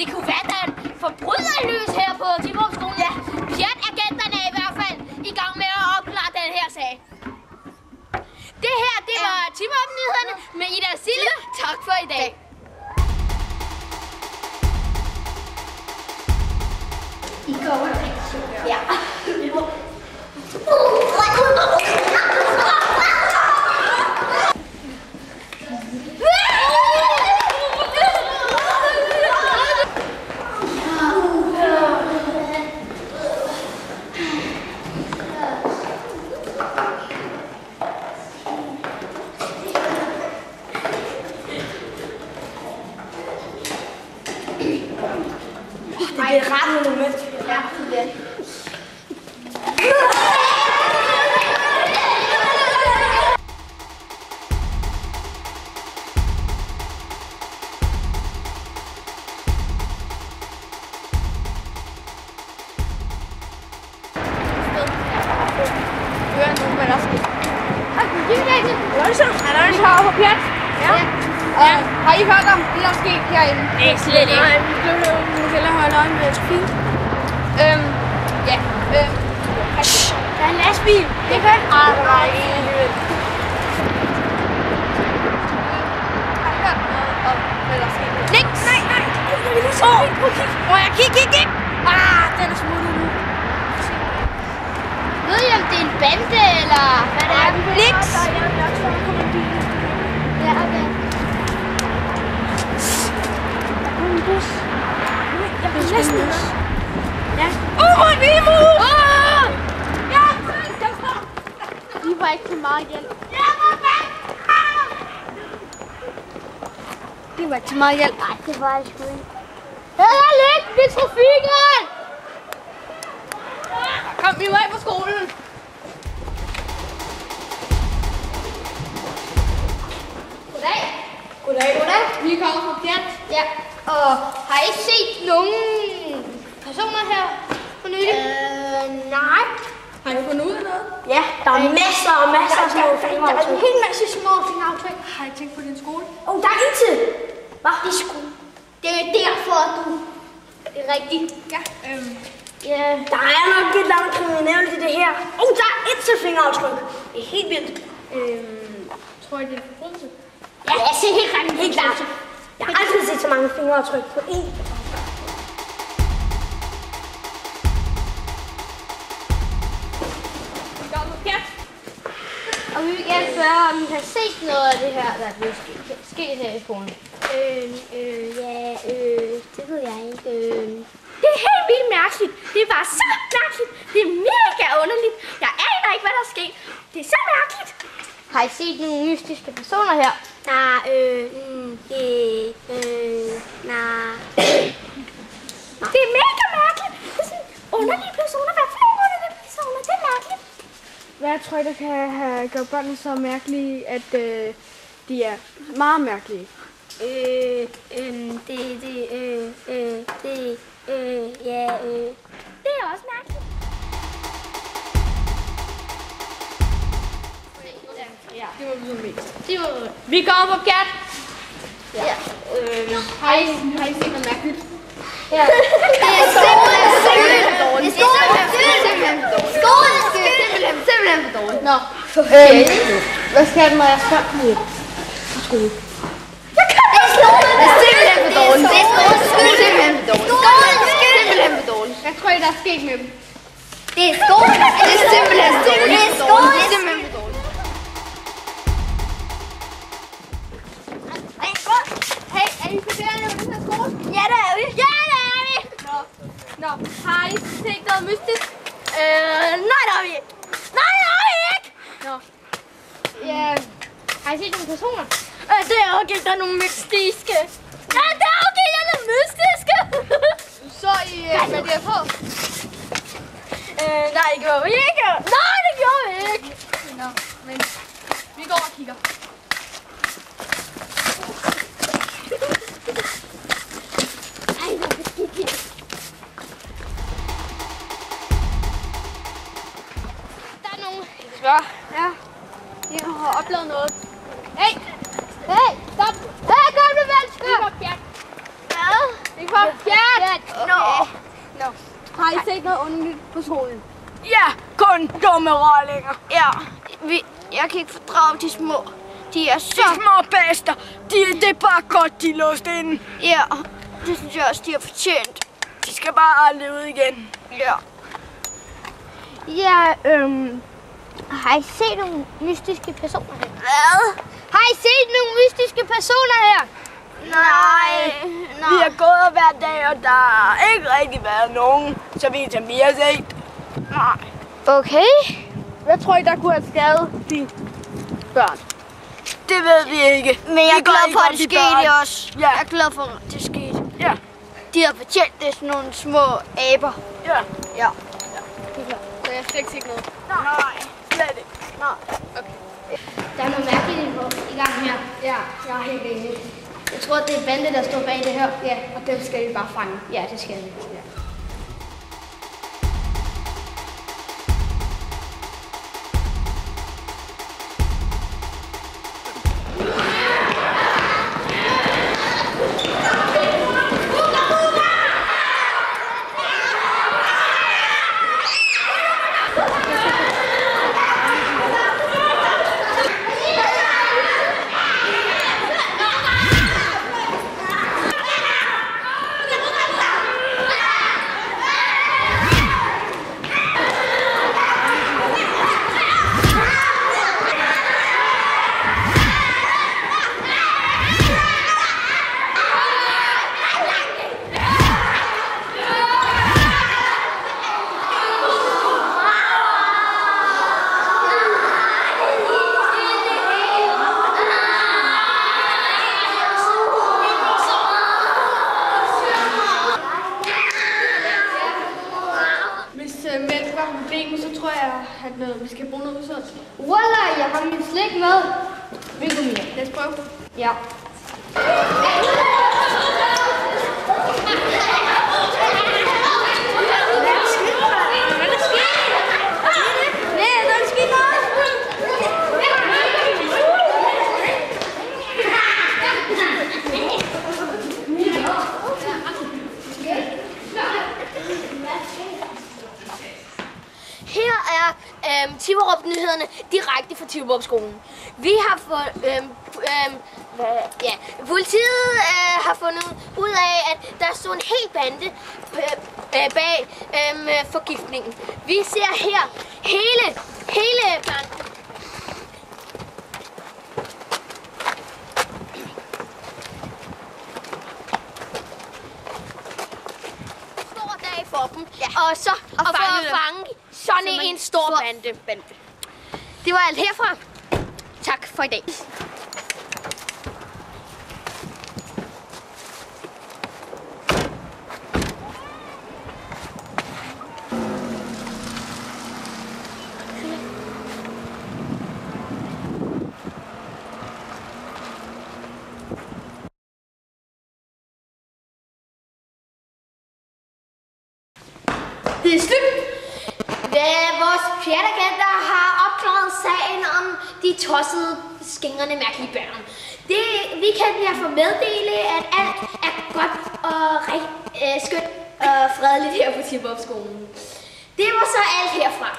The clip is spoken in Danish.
Det kunne være, der er en forbryderløs her på Timopskolen. Ja. Pjat-agenterne er i hvert fald i gang med at opklare den her sag. Det her, det var Timop-nyhederne med Ida og Sille. Tak for i dag. I går var det rigtig sjovt. Ja. Det er ret moment. Ja, det er det. Ja. Har I hørt om det, der er sket herinde? Nej, slet ikke. Nej, vi blev nu hellere holde øje med trafikken. Ja. Der er en lastbil. Det kan nej. Har I hørt noget om, hvad der er sket? Nej. Må jeg kigge? Den er smuttet nu. Ved I, om det er en bande, eller hvad det er? Niks! Ja, okay. En bus. Jeg vil næsten bus. Ja. Nemo! Ja, de var ikke til meget hjælp. De var ikke til meget hjælp. Nej, det var jeg sgu ikke. Her lidt ved trafikken! Kom, vi var på skolen. Goddag. Vi kommer fra Pjat. Ja, og har I ikke set nogen personer her for nylig? Nej. Har I fundet ud af noget? Ja, der er masser og masser af små fingeraftryk. Der er en hel masse små fingeraftryk. Har I tænkt på din skole? Der er intet. Hvad? Det er derfor, at du... Det er rigtigt. Ja. Ja, der er nok et eller andet kriminelt i det her. Der er et til fingeraftryk. Det er helt vildt. Tror I, det er en forbrydelse? Ja, jeg ser helt ret Helt klart. Jeg har aldrig set så mange fingeraftryk på én. Og vi vil gerne spørge, om I har set noget af det her, der er blevet sket her i skolen. Det ved jeg ikke. Det er helt vildt mærkeligt. Det er bare så mærkeligt. Det er mega underligt. Jeg aner ikke, hvad der er sket. Det er så mærkeligt. Har I set nogle mystiske personer her? Nej. Det er mega mærkeligt. Det er sådan underlige personer. Hvad for nogle underlige personer? Det er mærkeligt. Hvad tror I, der kan have gjort børnene så mærkelige, at de er meget mærkelige? Det er også mærkeligt. Ja, det var vi mest. Det var... Vi går på Pjat. Ja. Har I set noget mærkeligt? Ja. Det er simpelthen dårligt. Det er simpelthen dårligt. Skolen er simpelthen for dårligt. Nå. Hvad skal den, når jeg spørger dem hjem? Skole. Det er simpelthen for dårligt. Det er simpelthen for dårligt. Skolen er simpelthen for dårligt. Hvad tror I, der er sket med dem? Det er skolen. Det er simpelthen for dårligt. Det er skolen. Det er simpelthen for dårligt. Hey, er I studerende på den her skole? Ja, det er vi. Ja, det er vi. Nå, har I set noget mystisk? Nej, det har vi ikke. Nej, det har vi ikke. Nå. Ja, har I set nogle personer? Det er okay, der er nogle mystiske. Ja, det er okay, der er nogle mystiske. Så I, hvad de er på? Nej, det gjorde vi ikke. Nej, det gjorde vi ikke. Nå, men vi går og kigger. Ej, hvor beskidt her. Der er nogen. Ja, jeg har oplevet noget. Hey, stop. Hey, kom nu vel. Det var Pjat. Ja. Det for pjat! Nå. Har I set noget underligt på skolen? Ja, kun dumme rollinger. Ja, jeg kan ikke fordrage de små. De er så... De små bæster, det er bare godt, de er låst inde. Ja, det synes jeg også, de har fortjent. De skal bare aldrig ud igen. Ja. Ja, har I set nogle mystiske personer her? Hvad? Har I set nogle mystiske personer her? Nej. Vi har gået hver dag, og der har ikke rigtig været nogen, så vi har set. Nej. Okay. Jeg tror ikke, der kunne have skadet de børn. Det ved vi ikke. Men jeg er glad for, at det skete også. Ja. Jeg er glad for, at det skete. Ja. De har fortjent det, sådan nogle små aber. Ja. Ja. Så jeg skal ikke sige noget. Nej, slet ikke. Nej. Okay. Der er noget mærkeligt i gang her. Ja, jeg er helt enig. Jeg tror, det er bande, der står bag det her. Ja, og dem skal vi bare fange. Ja, det skal vi. Ja. Så tror jeg, at vi skal bruge noget ressourcer. Wallah, jeg har min slik med. Lad os prøve. Ja. Her er Tiverup-nyhederne direkte fra Tiverup-skolen. Vi har fået, politiet har fundet ud af, at der stod en hel bande bag forgiftningen. Vi ser her hele banden. Stor dag for dem, ja. Og så og for at fange sådan en stor bande. Det var alt herfra. Tak for i dag. Det er slut. Vores pjatagenter har opklaret sagen om de tossede, skingrende, mærkelige børn. Vi kan derfor meddele, at alt er godt og skønt og fredeligt her på Tiverup-skolen. Det var så alt herfra.